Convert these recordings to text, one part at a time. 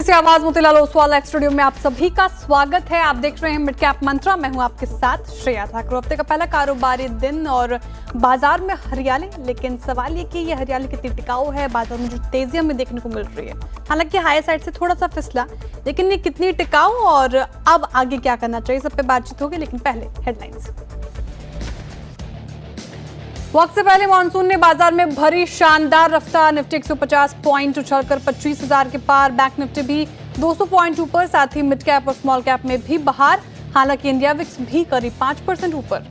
CNBC आवाज Motilal Oswal live studio में आप सभी का स्वागत है। आप देख रहे हैं मिड कैप मंत्रा, मैं हूं आपके साथ श्रेया ठाकुर। हफ्ते का पहला कारोबारी दिन और बाजार में हरियाली, लेकिन सवाल ये कि ये हरियाली कितनी टिकाऊ है। बाजार में जो तेजी हमें देखने को मिल रही है, हालांकि हाई साइड से थोड़ा सा फिसला, लेकिन ये कितनी टिकाऊ और अब आगे क्या करना चाहिए, सब पे बातचीत होगी। लेकिन पहले हेडलाइंस। वक्त से पहले मानसून ने बाजार में भरी शानदार रफ्तार। निफ्टी 150 पॉइंट उछलकर 25,000 के पार। बैंक निफ्टी भी 200 पॉइंट ऊपर, साथ ही मिड कैप और स्मॉल कैप में भी बहार। हालांकि इंडिया विक्स भी करीब 5% ऊपर।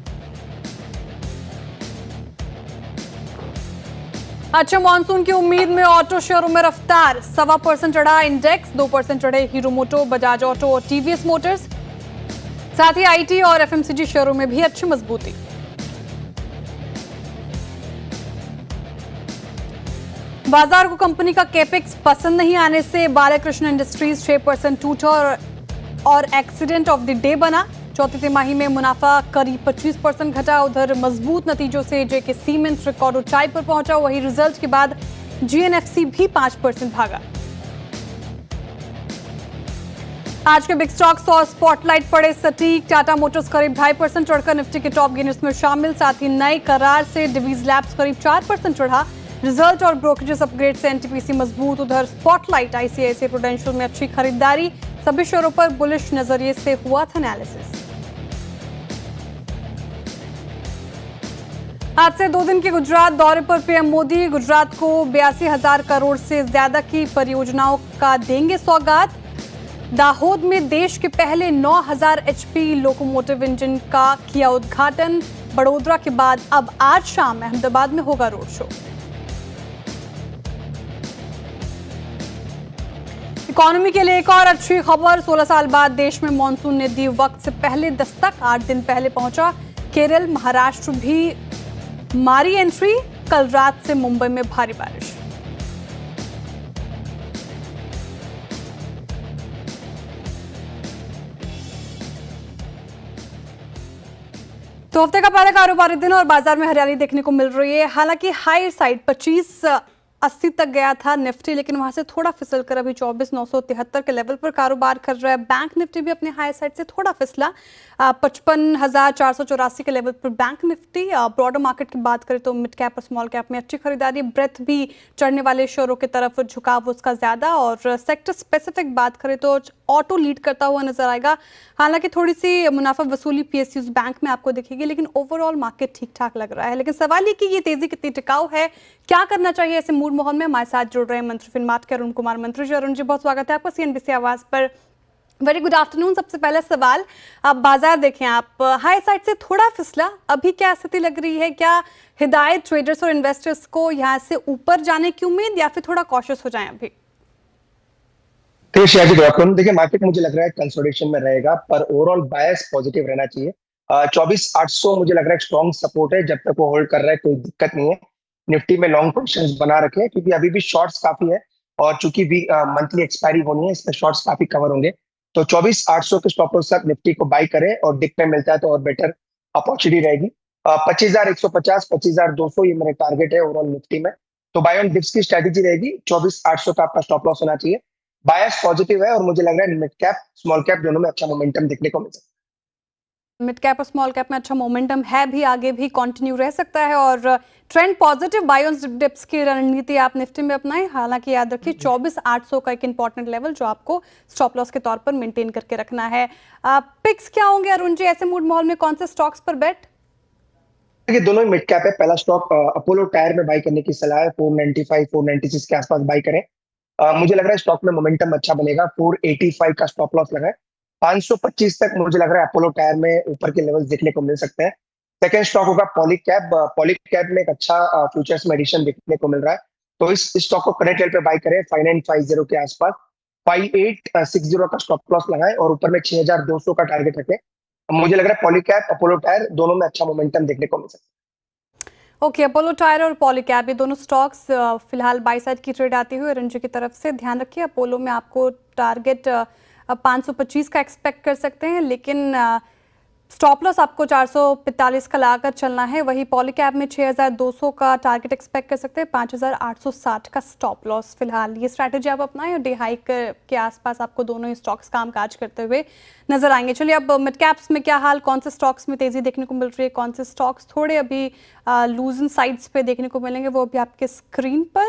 अच्छे मानसून की उम्मीद में ऑटो शेयरों में रफ्तार। 1.25% चढ़ा इंडेक्स, 2% चढ़े हीरो मोटो, बजाज ऑटो और टीवीएस मोटर्स। साथ ही आईटी और एफएमसीजी शेयरों में भी अच्छी मजबूती। बाजार को कंपनी का कैपेक्स पसंद नहीं आने से बालाकृष्ण इंडस्ट्रीज 6% टूटा और एक्सीडेंट ऑफ द डे बना। चौथी तिमाही में मुनाफा करीब 25% घटा। उधर मजबूत नतीजों से जेके सीमेंट्स रिकॉर्ड ऊंचाई पर पहुंचा। वहीं रिजल्ट के बाद जीएनएफसी भी 5% भागा। आज के बिग स्टॉक्स और स्पॉटलाइट पड़े सटीक। टाटा मोटर्स करीब 2.5% चढ़कर निफ्टी के टॉप गेनर्स में शामिल। साथ ही नए करार से डिवीज लैब्स करीब 4% चढ़ा। रिजल्ट और ब्रोकरेज अपग्रेड से एनटीपीसी मजबूत। उधर स्पॉटलाइट आईसीआईसीआई प्रूडेंशियल में अच्छी खरीदारी। सभी शेयरों पर बुलिश नजरिए से हुआ था एनालिसिस। आज से 2 दिन के गुजरात दौरे पर पीएम मोदी। गुजरात को 82,000 करोड़ से ज्यादा की परियोजनाओं का देंगे सौगात। दाहोद में देश के पहले 9,000 एचपी लोकोमोटिव इंजन का किया उद्घाटन। बड़ोदरा के बाद अब आज शाम अहमदाबाद में होगा रोड शो। इकोनॉमी के लिए एक और अच्छी खबर। 16 साल बाद देश में मॉनसून ने दी वक्त से पहले दस्तक। 8 दिन पहले पहुंचा केरल। महाराष्ट्र भी मारी एंट्री। कल रात से मुंबई में भारी बारिश। तो हफ्ते का पहला कारोबारी दिन और बाजार में हरियाली देखने को मिल रही है। हालांकि हाई साइड 2580 तक गया था निफ्टी, लेकिन वहां से थोड़ा फिसल कर अभी 24,973 के लेवल पर कारोबार कर रहा है। बैंक निफ्टी भी अपने हाई साइड से थोड़ा फिसला। 55,484 के लेवल पर बैंक निफ्टी। ब्रॉडर मार्केट की बात करें तो मिड कैप और स्मॉल कैप में अच्छी खरीदारी। ब्रेथ भी चढ़ने वाले शेयरों की तरफ झुकाव उसका ज्यादा। और सेक्टर स्पेसिफिक बात करें तो ऑटो लीड करता हुआ नजर आएगा। हालांकि थोड़ी सी मुनाफा वसूली पीएसयूज बैंक में आपको दिखेगी, लेकिन ओवरऑल मार्केट ठीक ठाक लग रहा है। लेकिन सवाल ये कि ये तेजी कितनी टिकाऊ है, क्या करना चाहिए ऐसे मूड माहौल में। हमारे साथ जुड़ रहे हैं मंत्री फिनमार्ट के अरुण कुमार। मंत्री जी, अरुण जी, बहुत स्वागत है आपका सीएनबीसी आवाज पर। Very good afternoon. सबसे पहला सवाल, आप बाजार देखें, आप हाई साइड से थोड़ा फिसला, अभी क्या स्थिति लग रही है? क्या हिदायत ट्रेडर्स और इन्वेस्टर्स को यहाँ से ऊपर जाने की उम्मीद, या फिर थोड़ा कॉशियस हो जाए अभी? देखिए, मार्केट मुझे लग रहा है कंसोलिडेशन में रहेगा, पर ओवरऑल बायस पॉजिटिव रहना चाहिए। 24,800 मुझे लग रहा है स्ट्रॉन्ग सपोर्ट है। जब तक वो होल्ड कर रहा है कोई दिक्कत नहीं है। निफ्टी में लॉन्ग पोजीशंस बना रखे हैं, क्योंकि अभी भी शॉर्ट्स काफी है और चूंकि भी मंथली एक्सपायरी होनी है, इसमें शॉर्ट्स काफी कवर होंगे। तो 24,800 के स्टॉप लॉस तक निफ्टी को बाई करें, और डिप में मिलता है तो और बेटर अपॉर्चुनिटी रहेगी। 25,150, 25,200 ये मेरे टारगेट है ओवरऑल निफ्टी में। तो बाय ऑन डिप्स की स्ट्रेटेजी रहेगी। 24,800 का आपका स्टॉप लॉस होना चाहिए। बायस पॉजिटिव है और मुझे लग रहा है मिड कैप स्मॉल कैप दोनों में अच्छा मोमेंटम देखने को मिल सकता है। मिड कैप और स्मॉल कैप में अच्छा मोमेंटम है, भी आगे भी कंटिन्यू रह सकता है और trend positive. Buy on dips की रणनीति आप निफ्टी में अपनाएं। हालांकि याद रखिए 24,800 का एक इंपॉर्टेंट लेवल जो आपको स्टॉप लॉस के तौर पर मेंटेन करके रखना है। पिक्स क्या होंगे अरुण जी, ऐसे मूड माहौल में कौन से स्टॉक्स पर बेट? देखिए, दोनों ही मिड कैप है। पहला स्टॉक अपोलो टायर में बाई करने की सलाह है। 495 496 के आसपास बाई करें। मुझे लग रहा है स्टॉक में मोमेंटम अच्छा बनेगा। 485 का स्टॉप लॉस लगा है। 525 तक मुझे लग रहा है अपोलो टायर में ऊपर के लेवल्स देखने को मिल सकते हैं। सेकंड स्टॉक होगा पॉलीकैब। पॉलीकैब में एक अच्छा फ्यूचर्स में एडिशन देखने को मिल रहा है। तो इस स्टॉक को करंट लेवल पे बाई करें 5950 के आसपास। 5860 का स्टॉप लॉस लगाएं और ऊपर में 6200 का टारगेट रखें। मुझे लग रहा है पॉलीकैब अपोलो टायर दोनों में अच्छा मोमेंटम देखने को मिल सकता है। ओके, अपोलो टायर और पॉलीकैब ये दोनों स्टॉक्स फिलहाल बाई साइड की ट्रेड आती हुई अरुण जी की तरफ से। ध्यान रखिए, अपोलो में आपको टारगेट 525 का एक्सपेक्ट कर सकते हैं, लेकिन स्टॉप लॉस आपको 445 का लगाकर चलना है। वही पॉलीकैब में 6200 का टारगेट एक्सपेक्ट कर सकते हैं, 5860 का स्टॉप लॉस। फिलहाल ये स्ट्रैटेजी आप अपनाएं और डे हाइक के आसपास आपको दोनों ही स्टॉक्स कामकाज करते हुए नजर आएंगे। चलिए अब मिड कैप्स में क्या हाल, कौन से स्टॉक्स में तेजी देखने को मिल रही है, कौन से स्टॉक्स थोड़े अभी लूजन साइड्स पे देखने को मिलेंगे, वो अभी आपके स्क्रीन पर।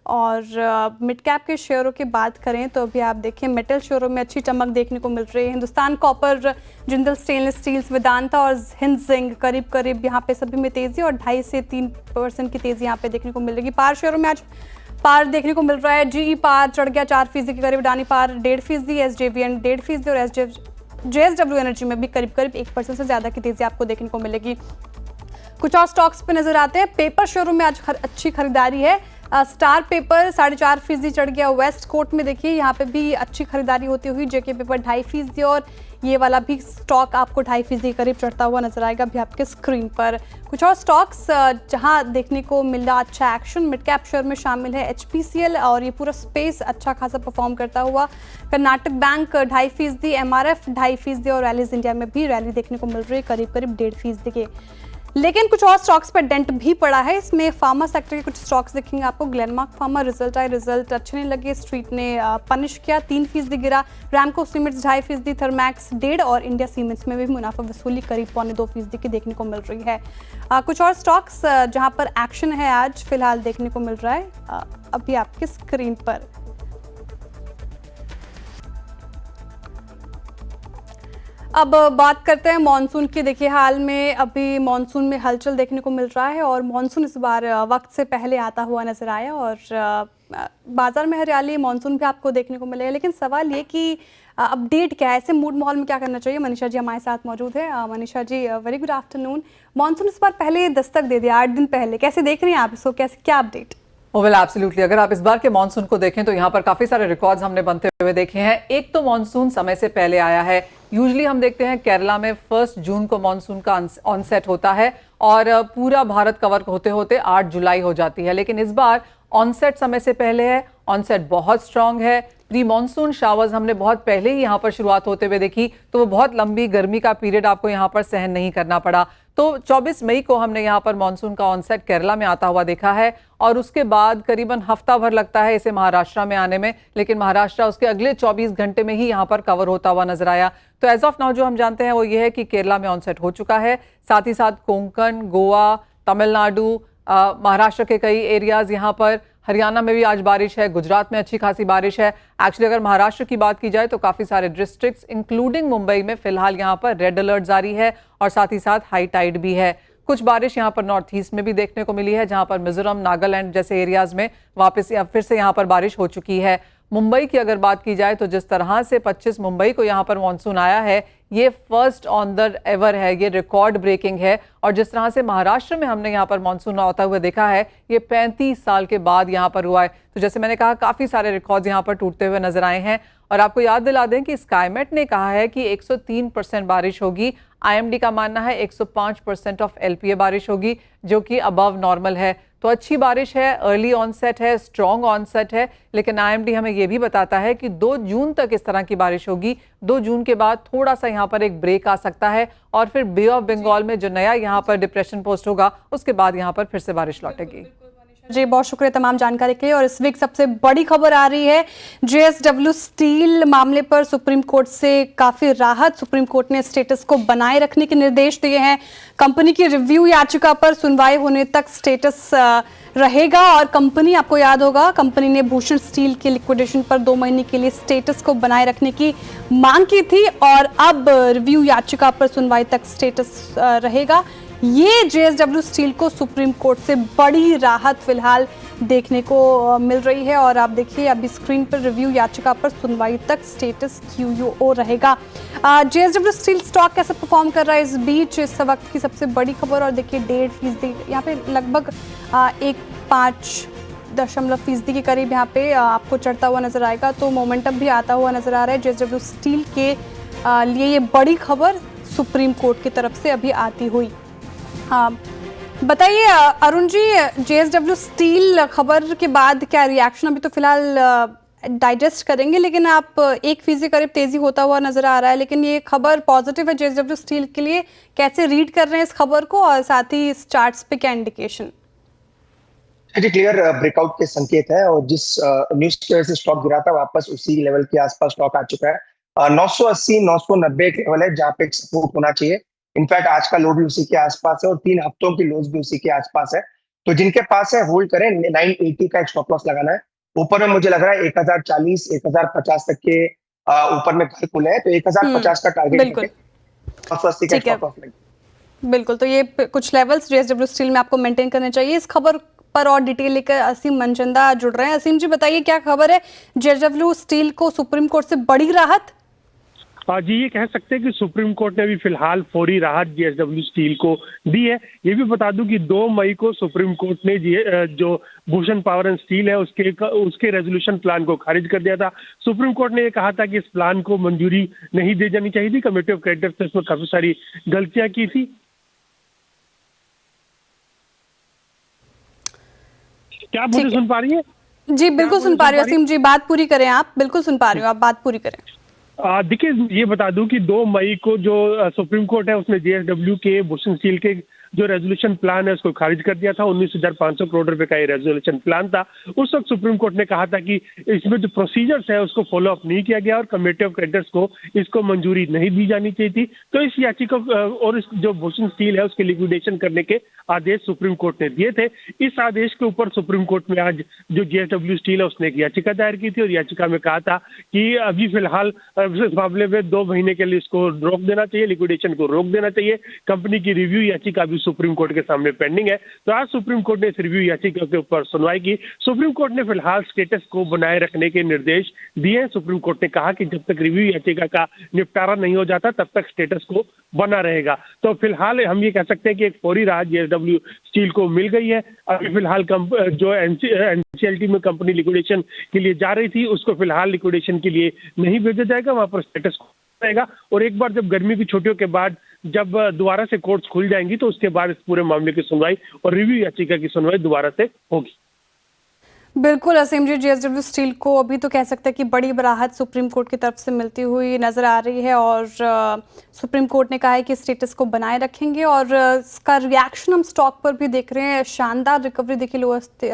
और मिड कैप के शेयरों की बात करें तो अभी आप देखिए मेटल शेयरों में अच्छी चमक देखने को मिल रही है। Hindustan copper, Jindal stainless steels, Vedanta और हिंद जिंक करीब करीब यहाँ पे सभी में तेजी और 2.5 से 3% की तेजी यहाँ पे देखने को मिल रही है। पार शेयरों में आज पार देखने को मिल रहा है। जीई पार चढ़ गया 4% के करीब, अडानी पार 1.5%, एसजेवीएन 1.5% और जेएसडब्ल्यू एनर्जी में भी करीब करीब 1% से ज्यादा की तेजी आपको देखने को मिलेगी। कुछ और स्टॉक्स पे नजर आते हैं। पेपर शेयरों में आज अच्छी खरीदारी है। स्टार पेपर 4.5% चढ़ गया। वेस्ट कोट में देखिए यहाँ पे भी अच्छी खरीदारी होती हुई। जेके पेपर 2.5% और ये वाला भी स्टॉक आपको 2.5% के करीब चढ़ता हुआ नजर आएगा अभी आपके स्क्रीन पर। कुछ और स्टॉक्स जहां देखने को मिला अच्छा एक्शन, मिड कैप शेयर में शामिल है एचपीसीएल और ये पूरा स्पेस अच्छा खासा परफॉर्म करता हुआ। कर्नाटक बैंक 2.5%, एमआरएफ 2.5% और रैलीज इंडिया में भी रैली देखने को मिल रही है करीब करीब 1.5% के। लेकिन कुछ और स्टॉक्स पर डेंट भी पड़ा है। इसमें फार्मा सेक्टर के कुछ स्टॉक्स दिखेंगे आपको। ग्लेनमार्क फार्मा रिजल्ट अच्छे नहीं लगे, स्ट्रीट ने पनिश किया, 3% गिरा। रैमको सीमेंट्स 2.5%, थर्मैक्स 1.5% और इंडिया सीमेंट्स में भी मुनाफा वसूली करीब 2.25% की देखने को मिल रही है। कुछ और स्टॉक्स जहां पर एक्शन है आज फिलहाल देखने को मिल रहा है अभी आपके स्क्रीन पर। अब बात करते हैं मानसून की। देखिए हाल में अभी मानसून में हलचल देखने को मिल रहा है और मानसून इस बार वक्त से पहले आता हुआ नजर आया और बाजार में हरियाली, मानसून भी आपको देखने को मिलेगा। लेकिन सवाल ये कि अपडेट क्या है, ऐसे मूड माहौल में क्या करना चाहिए। मनीषा जी हमारे साथ मौजूद है। Manisha ji very good afternoon. Monsoon इस बार पहले दस्तक दे दिया, 8 दिन पहले, कैसे देख रही हैं आप इसको, कैसे क्या अपडेट? वेल एब्सोल्युटली, अगर आप इस बार के मानसून को देखें तो यहाँ पर काफी सारे रिकॉर्ड्स हमने बनते हुए देखे हैं। एक तो मानसून समय से पहले आया है। यूजुअली हम देखते हैं केरला में 1 जून को मानसून का ऑनसेट होता है और पूरा भारत कवर होते होते 8 जुलाई हो जाती है। लेकिन इस बार ऑनसेट समय से पहले है, ऑनसेट बहुत स्ट्रांग है। प्री मानसून शावर्स हमने बहुत पहले ही यहाँ पर शुरुआत होते हुए देखी, तो वो बहुत लंबी गर्मी का पीरियड आपको यहाँ पर सहन नहीं करना पड़ा। तो 24 मई को हमने यहाँ पर मानसून का ऑनसेट केरला में आता हुआ देखा है और उसके बाद करीबन हफ्ता भर लगता है इसे महाराष्ट्र में आने में, लेकिन महाराष्ट्र उसके अगले 24 घंटे में ही यहाँ पर कवर होता हुआ नजर आया। तो एज ऑफ नाउ जो हम जानते हैं वो ये है कि केरला में ऑनसेट हो चुका है। साथ ही साथ कोंकण, गोवा, तमिलनाडु, महाराष्ट्र के कई एरियाज यहाँ पर, हरियाणा में भी आज बारिश है, गुजरात में अच्छी खासी बारिश है। एक्चुअली अगर महाराष्ट्र की बात की जाए तो काफी सारे डिस्ट्रिक्ट्स इंक्लूडिंग मुंबई में फिलहाल यहाँ पर रेड अलर्ट जारी है और साथ ही साथ हाई टाइड भी है। कुछ बारिश यहाँ पर नॉर्थ ईस्ट में भी देखने को मिली है, जहां पर मिजोरम, नागालैंड जैसे एरियाज में वापस फिर से यहाँ पर बारिश हो चुकी है। मुंबई की अगर बात की जाए तो जिस तरह से 25 मुंबई को यहाँ पर मानसून आया है, ये फर्स्ट ऑन द एवर है, ये रिकॉर्ड ब्रेकिंग है। और जिस तरह से महाराष्ट्र में हमने यहाँ पर मानसून आता हुआ देखा है, ये 35 साल के बाद यहाँ पर हुआ है। तो जैसे मैंने कहा, काफी सारे रिकॉर्ड्स यहाँ पर टूटते हुए नजर आए हैं। और आपको याद दिला दें कि स्काईमेट ने कहा है कि 103% बारिश होगी। आईएमडी का मानना है 105% ऑफ एलपीए बारिश होगी, जो कि अबव नॉर्मल है। तो अच्छी बारिश है, अर्ली ऑनसेट है, स्ट्रॉन्ग ऑनसेट है। लेकिन आईएमडी हमें यह भी बताता है कि 2 जून तक इस तरह की बारिश होगी। 2 जून के बाद थोड़ा सा यहाँ पर एक ब्रेक आ सकता है और फिर बे ऑफ बंगाल में जो नया यहाँ पर डिप्रेशन पोस्ट होगा, उसके बाद यहाँ पर फिर से बारिश लौटेगी। जी बहुत शुक्रिया तमाम जानकारी के लिए। और इस वीक सबसे बड़ी खबर आ रही है, जेएसडब्ल्यू स्टील मामले पर सुप्रीम कोर्ट से काफी राहत। सुप्रीम कोर्ट ने स्टेटस को बनाए रखने के निर्देश दिए हैं। कंपनी की रिव्यू याचिका पर सुनवाई होने तक स्टेटस रहेगा। और कंपनी, आपको याद होगा, कंपनी ने भूषण स्टील के लिक्विडेशन पर 2 महीने के लिए स्टेटस को बनाए रखने की मांग की थी और अब रिव्यू याचिका पर सुनवाई तक स्टेटस रहेगा। ये जेएसडब्ल्यू स्टील को सुप्रीम कोर्ट से बड़ी राहत फिलहाल देखने को मिल रही है। और आप देखिए अभी स्क्रीन पर रिव्यू याचिका पर सुनवाई तक स्टेटस क्यूओ रहेगा। जेएसडब्ल्यू स्टील स्टॉक कैसे परफॉर्म कर रहा है इस बीच, इस वक्त की सबसे बड़ी खबर। और देखिए 1.5% यहाँ पे लगभग 1.5% के करीब यहाँ पे आपको चढ़ता हुआ नजर आएगा। तो मोमेंटम भी आता हुआ नजर आ रहा है जेएसडब्ल्यू स्टील के लिए। ये बड़ी खबर सुप्रीम कोर्ट की तरफ से अभी आती हुई। हाँ बताइए अरुण जी, जेएसडब्ल्यू स्टील खबर के बाद क्या रिएक्शन? अभी तो फिलहाल डाइजेस्ट करेंगे, लेकिन आप 1% करीब तेजी होता हुआ नजर आ रहा है, लेकिन ये खबर पॉजिटिव है जेएसडब्ल्यू स्टील के लिए। कैसे रीड कर रहे हैं इस खबर को, और साथ ही इस चार्ट्स पे क्या इंडिकेशन? जी क्लियर ब्रेकआउट के संकेत है, और जिस न्यूज की वजह से स्टॉक गिरा था वापस उसी लेवल के आसपास स्टॉक आ चुका है। 980 990 एक लेवल है जहां पे एक सपोर्ट होना चाहिए। इनफैक्ट आज का लो भी उसी के आसपास है और 3 हफ्तों की लोज भी उसी के आसपास है। तो जिनके पास है होल्ड करें, 980 का एक स्टॉप लॉस लगाना है। ऊपर में मुझे लग रहा है 1040 1050 तक के ऊपर में घर खुले हैं, तो 1050 का टारगेट बिल्कुल। रखें, 980 का ठीक है, स्टॉप लॉस लगे। बिल्कुल। तो ये कुछ लेवल्स जेएसडब्ल्यू स्टील में आपको मेंटेन करने चाहिए। इस खबर पर और डिटेल लेकर असीम मनचंदा जुड़ रहे हैं। असीम जी, बताइए क्या खबर है? जेएसडब्ल्यू स्टील को सुप्रीम कोर्ट से बड़ी राहत? जी, ये कह सकते हैं कि सुप्रीम कोर्ट ने अभी फिलहाल फौरी राहत जेएसडब्ल्यू स्टील को दी है। ये भी बता दूं कि 2 मई को सुप्रीम कोर्ट ने जो भूषण पावर एंड स्टील है उसके रेजोल्यूशन प्लान को खारिज कर दिया था। सुप्रीम कोर्ट ने ये कहा था कि इस प्लान को मंजूरी नहीं दी जानी चाहिए थी। कमेटी ऑफ क्रेडिटर्स ने इसमें काफी सारी गलतियां की थी। क्या आप मुझे सुन पा रही है? जी बिल्कुल सुन पा रही हूँ असीम जी, बात पूरी करें आप। बिल्कुल सुन पा रही हूँ, आप बात पूरी करें। देखिए, ये बता दूं कि 2 मई को जो सुप्रीम कोर्ट है उसने जेएसडब्ल्यू के भूषण स्टील के जो रेजोल्यूशन प्लान है उसको खारिज कर दिया था। 19,500 करोड़ रुपए का ये रेजोल्यूशन प्लान था। उस वक्त सुप्रीम कोर्ट ने कहा था कि इसमें जो प्रोसीजर्स है उसको फॉलो अप नहीं किया गया और कमेटी ऑफ क्रेडिटर्स को इसको मंजूरी नहीं दी जानी चाहिए थी। तो इस याचिका और इस जो भूषण स्टील है उसके लिक्विडेशन करने के आदेश सुप्रीम कोर्ट ने दिए थे। इस आदेश के ऊपर सुप्रीम कोर्ट में आज जो जेएसडब्ल्यू स्टील है उसने एक याचिका दायर की थी और याचिका में कहा था कि अभी फिलहाल इस मामले में 2 महीने के लिए इसको रोक देना चाहिए, लिक्विडेशन को रोक देना चाहिए। कंपनी की रिव्यू याचिका भी सुप्रीम कोर्ट के सामने पेंडिंग है। तो आज सुप्रीम कोर्ट ने इस रिव्यू याचिका के ऊपर सुनवाई की। सुप्रीम कोर्ट ने फिलहाल स्टेटस को बनाए रखने के निर्देश दिए। सुप्रीम कोर्ट ने कहा कि जब तक रिव्यू याचिका का निपटारा नहीं हो जाता तब तक स्टेटस को बना रहेगा। तो फिलहाल हम ये कह सकते हैं कि एक फौरी राहत जेएसडब्ल्यू स्टील को मिल गई है। अभी फिलहाल जो एनसीएलटी में कंपनी लिक्विडेशन के लिए जा रही थी उसको फिलहाल लिक्विडेशन के लिए नहीं भेजा जाएगा, वहां पर स्टेटस रहेगा। और एक बार जब गर्मी की छुट्टियों के बाद जब दोबारा से कोर्ट्स खुल जाएंगी तो उसके बाद इस पूरे मामले की सुनवाई और रिव्यू याचिका की सुनवाई दोबारा से होगी। बिल्कुल असीम जी, जेएसडब्ल्यू स्टील को अभी तो कह सकते हैं कि बड़ी राहत सुप्रीम कोर्ट की तरफ से मिलती हुई नजर आ रही है, और सुप्रीम कोर्ट ने कहा है कि स्टेटस को बनाए रखेंगे। और इसका रिएक्शन हम स्टॉक पर भी देख रहे हैं। शानदार रिकवरी देखिए, लोएस्ट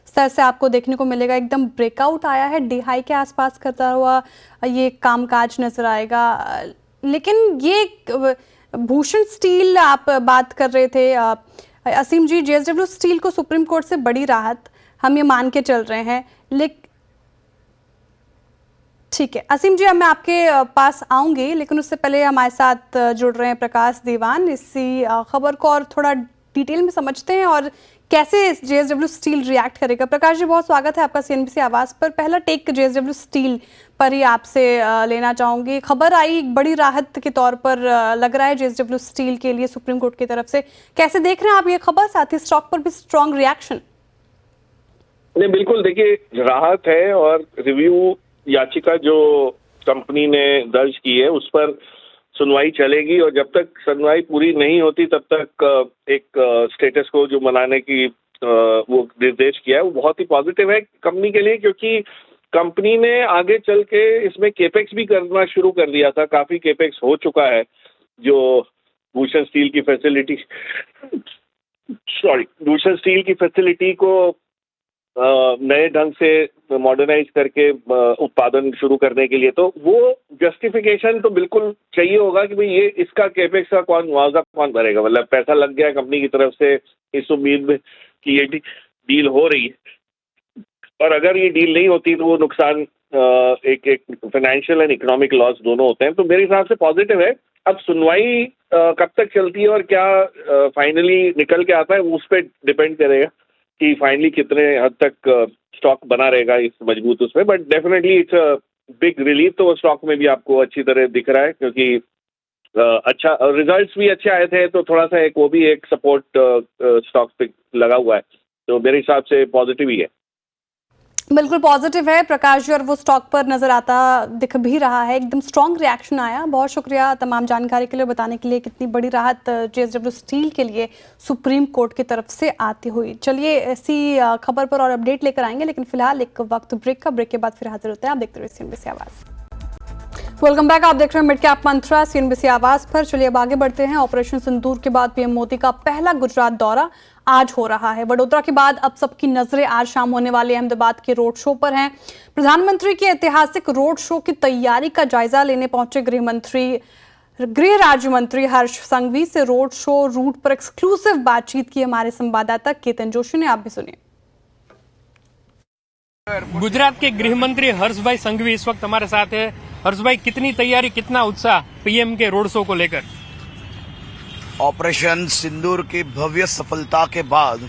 स्तर से आपको देखने को मिलेगा। एकदम ब्रेकआउट आया है, डी हाई के आसपास करता हुआ ये कामकाज नजर आएगा। लेकिन ये भूषण स्टील आप बात कर रहे थे असीम जी, जेएसडब्ल्यू स्टील को सुप्रीम कोर्ट से बड़ी राहत हम ये मान के चल रहे हैं, लेकिन ठीक है असीम जी, अब मैं आपके पास आऊंगी, लेकिन उससे पहले हमारे साथ जुड़ रहे हैं प्रकाश दीवान। इसी खबर को और थोड़ा डिटेल में समझते हैं और कैसे जेएसडब्ल्यू स्टील रिएक्ट करेगा। प्रकाश जी, बहुत स्वागत है आपका सीएनबीसी आवाज पर। पहला टेक जेएसडब्ल्यू स्टील पर ही आपसे लेना चाहूंगी। खबर आई बड़ी राहत के तौर पर लग रहा है जेएसडब्ल्यू स्टील के लिए सुप्रीम कोर्ट की तरफ से। कैसे देख रहे हैं आप ये खबर, साथ ही स्टॉक पर भी स्ट्रॉन्ग रिएक्शन? नहीं, बिल्कुल देखिए, राहत है और रिव्यू याचिका जो कंपनी ने दर्ज की है उस पर सुनवाई चलेगी और जब तक सुनवाई पूरी नहीं होती तब तक एक स्टेटस को जो बनाने की वो निर्देश किया है वो बहुत ही पॉजिटिव है कंपनी के लिए, क्योंकि कंपनी ने आगे चल के इसमें केपेक्स भी करना शुरू कर दिया था। काफी केपेक्स हो चुका है जो भूषण स्टील की फैसिलिटी को नए ढंग से मॉडर्नाइज करके उत्पादन शुरू करने के लिए, तो वो जस्टिफिकेशन तो बिल्कुल चाहिए होगा कि भाई ये इसका केपेक्स का मुआवजा कौन भरेगा। मतलब पैसा लग गया कंपनी की तरफ से इस उम्मीद में कि ये डील हो रही है, और अगर ये डील नहीं होती तो वो नुकसान एक फाइनेंशियल एंड इकोनॉमिक लॉस दोनों होते हैं। तो मेरे हिसाब से पॉजिटिव है। अब सुनवाई कब तक चलती है और क्या फाइनली निकल के आता है वो उस पर डिपेंड करेगा कि फाइनली कितने हद तक स्टॉक बना रहेगा इस मजबूत उसमें। But definitely it's a big relief. तो स्टॉक में भी आपको अच्छी तरह दिख रहा है क्योंकि अच्छा रिजल्ट्स भी अच्छे आए थे, तो थोड़ा सा एक वो भी एक सपोर्ट स्टॉक पे लगा हुआ है। तो मेरे हिसाब से पॉजिटिव ही है। बिल्कुल पॉजिटिव है प्रकाश जी, और वो स्टॉक पर नजर आता दिख भी रहा है, एकदम स्ट्रॉन्ग रिएक्शन आया। बहुत शुक्रिया तमाम जानकारी के लिए, बताने के लिए कितनी बड़ी राहत जेएसडब्ल्यू स्टील के लिए सुप्रीम कोर्ट की तरफ से आती हुई। चलिए ऐसी खबर पर और अपडेट लेकर आएंगे, लेकिन फिलहाल एक वक्त ब्रेक का, ब्रेक के बाद फिर हाजिर होते हैं। आप देखते रहिए सीएनबीसी आवाज। वेलकम बैक, आप देख रहे हैं मिड कैप मंत्रा सीएनबीसी आवाज पर। चलिए अब आगे बढ़ते हैं। ऑपरेशन सिंदूर के बाद पीएम मोदी का पहला गुजरात दौरा आज हो रहा है। वडोदरा के बाद अब सबकी नजरें आज शाम होने वाले अहमदाबाद के रोड शो पर हैं। प्रधानमंत्री के ऐतिहासिक रोड शो की तैयारी का जायजा लेने पहुंचे गृह राज्य मंत्री हर्ष संघवी से रोड शो रूट पर एक्सक्लूसिव बातचीत की हमारे संवाददाता केतन जोशी ने। आप भी सुनिए। गुजरात के गृह मंत्री हर्ष भाई संघवी इस वक्त हमारे साथ है। हर्ष भाई, कितनी तैयारी, कितना उत्साह पीएम के रोड शो को लेकर? ऑपरेशन सिंदूर की भव्य सफलता के बाद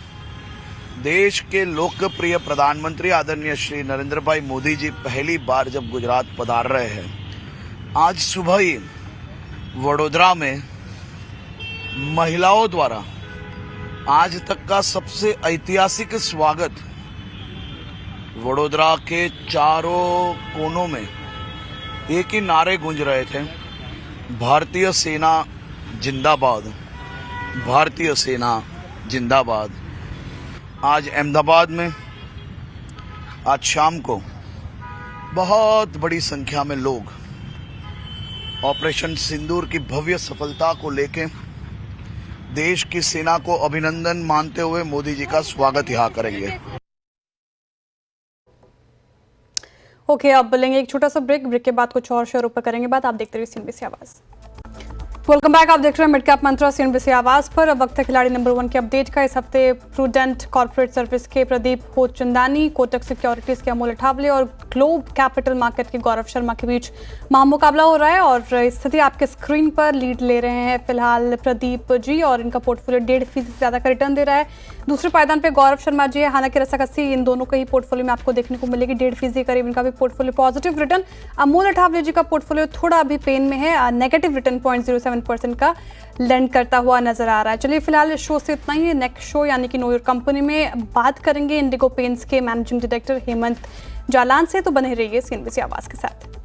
देश के लोकप्रिय प्रधानमंत्री आदरणीय श्री नरेंद्र भाई मोदी जी पहली बार जब गुजरात पधार रहे हैं, आज सुबह ही वडोदरा में महिलाओं द्वारा आज तक का सबसे ऐतिहासिक स्वागत वडोदरा के चारों कोनों में एक ही नारे गूंज रहे थे, भारतीय सेना जिंदाबाद, भारतीय सेना जिंदाबाद। आज अहमदाबाद में आज शाम को बहुत बड़ी संख्या में लोग ऑपरेशन सिंदूर की भव्य सफलता को लेके देश की सेना को अभिनंदन मानते हुए मोदी जी का स्वागत यहाँ करेंगे। ओके, अब लेंगे एक छोटा सा ब्रेक। ब्रेक के बाद कुछ और शेयरों पर करेंगे बात। आप देखते रहिए सीएनबीसी आवाज। वेलकम बैक, आप देख रहे हैं मिड कैप मंत्रा सीएनबीसी आवाज पर। अब वक्त है खिलाड़ी नंबर 1 के अपडेट का। इस हफ्ते प्रूडेंट कॉर्पोरेट सर्विस के प्रदीप कोचंदानी, कोटक सिक्योरिटीज के अमोल अठावले और ग्लोब कैपिटल मार्केट के गौरव शर्मा के बीच महामुकाबला हो रहा है। और स्थिति आपके स्क्रीन पर लीड ले रहे हैं फिलहाल प्रदीप जी, और इनका पोर्टफोलियो 1.5% से ज्यादा का रिटर्न दे रहा है। दूसरे पायदान पे गौरव शर्मा जी है, हालांकि रस्साकस्सी इन दोनों का ही पोर्टफोलियो में आपको देखने को मिलेगी। 1.5% के करीब इनका भी portfolio positive return. Amol Athawale ji का पोर्टफोलियो थोड़ा अभी पेन में है, नेगेटिव रिटर्न 0.07% का लैंड करता हुआ नजर आ रहा है। चलिए फिलहाल इस शो से इतना ही। नेक्स्ट शो यानी कि नो योर कंपनी में बात करेंगे इंडिगो पेंट्स के मैनेजिंग डायरेक्टर हेमंत जालान से, तो बने रहिए सीएनबीसी आवाज के साथ।